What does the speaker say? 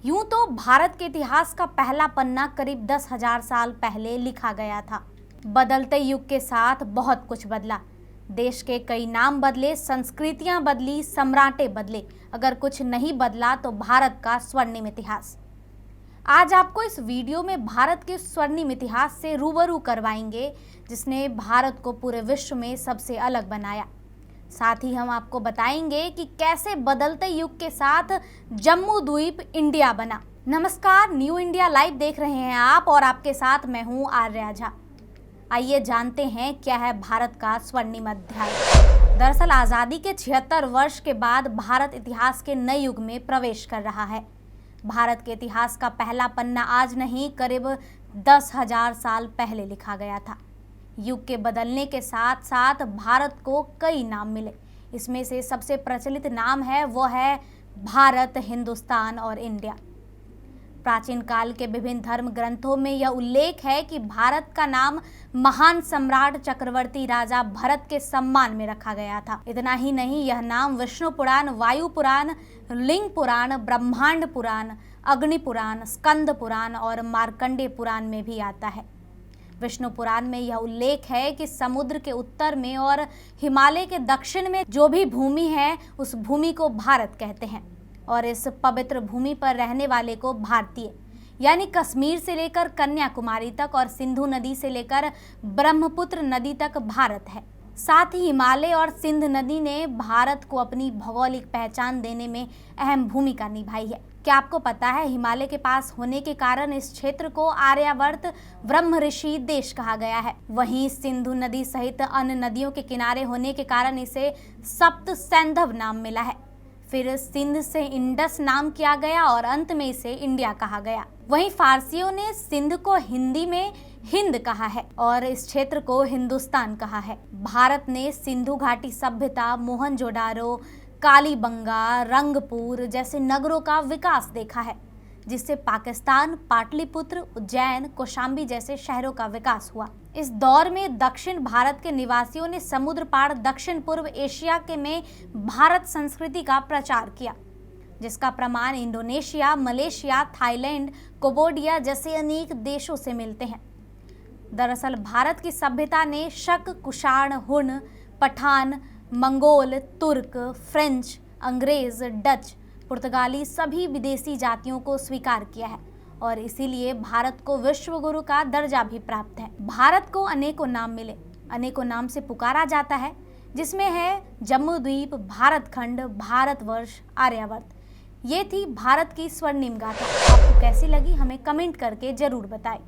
यूं तो भारत के इतिहास का पहला पन्ना करीब 10,000 साल पहले लिखा गया था। बदलते युग के साथ बहुत कुछ बदला। देश के कई नाम बदले, संस्कृतियां बदली, सम्राटें बदले। अगर कुछ नहीं बदला तो भारत का स्वर्णिम इतिहास। आज आपको इस वीडियो में भारत के स्वर्णिम इतिहास से रूबरू करवाएंगे, जिसने भारत को पूरे विश्व में सबसे अलग बनाया। साथ ही हम आपको बताएंगे कि कैसे बदलते युग के साथ जम्मू द्वीप इंडिया बना। नमस्कार, न्यू इंडिया लाइव देख रहे हैं आप और आपके साथ मैं हूं आर्या झा। आइए जानते हैं क्या है भारत का स्वर्णिम अध्याय। दरअसल आज़ादी के 76 वर्ष के बाद भारत इतिहास के नए युग में प्रवेश कर रहा है। भारत के इतिहास का पहला पन्ना आज नहीं, करीब 10,000 साल पहले लिखा गया था। युग के बदलने के साथ साथ भारत को कई नाम मिले। इसमें से सबसे प्रचलित नाम है वो है भारत, हिंदुस्तान और इंडिया। प्राचीन काल के विभिन्न धर्म ग्रंथों में यह उल्लेख है कि भारत का नाम महान सम्राट चक्रवर्ती राजा भरत के सम्मान में रखा गया था। इतना ही नहीं, यह नाम विष्णु पुराण, वायु पुराण, लिंग पुराण, ब्रह्मांड पुराण, अग्नि पुराण, स्कंद पुराण और मार्कंडेय पुराण में भी आता है। विष्णु पुराण में यह उल्लेख है कि समुद्र के उत्तर में और हिमालय के दक्षिण में जो भी भूमि है उस भूमि को भारत कहते हैं और इस पवित्र भूमि पर रहने वाले को भारतीय, यानी कश्मीर से लेकर कन्याकुमारी तक और सिंधु नदी से लेकर ब्रह्मपुत्र नदी तक भारत है। साथ ही हिमालय और सिंध नदी ने भारत को अपनी भौगोलिक पहचान देने में अहम भूमिका निभाई है। क्या आपको पता है, हिमालय के पास होने के कारण इस क्षेत्र को आर्यावर्त ब्रह्म ऋषि देश कहा गया है। वहीं सिंधु नदी सहित अन्य नदियों के किनारे होने के कारण इसे सप्त सैंधव नाम मिला है। फिर सिंध से इंडस नाम किया गया और अंत में इसे इंडिया कहा गया। वहीं फारसियों ने सिंध को हिंदी में हिंद कहा है और इस क्षेत्र को हिंदुस्तान कहा है। भारत ने सिंधु घाटी सभ्यता, मोहनजोदारो, कालीबंगा, रंगपुर जैसे नगरों का विकास देखा है, जिससे पाकिस्तान, पाटलिपुत्र, उज्जैन, कौशाम्बी जैसे शहरों का विकास हुआ। इस दौर में दक्षिण भारत के निवासियों ने समुद्र पार दक्षिण पूर्व एशिया के में भारत संस्कृति का प्रचार किया, जिसका प्रमाण इंडोनेशिया, मलेशिया, थाईलैंड, कंबोडिया जैसे अनेक देशों से मिलते हैं। दरअसल भारत की सभ्यता ने शक, कुषाण, हुन, पठान, मंगोल, तुर्क, फ्रेंच, अंग्रेज, डच, पुर्तगाली सभी विदेशी जातियों को स्वीकार किया है और इसीलिए भारत को विश्व गुरु का दर्जा भी प्राप्त है। भारत को अनेकों नाम मिले, अनेकों नाम से पुकारा जाता है, जिसमें है जम्मू द्वीप, भारत खंड, भारतवर्ष, आर्यावर्त। ये थी भारत की स्वर्णिम गाथा। आपको कैसी लगी हमें कमेंट करके जरूर बताएं।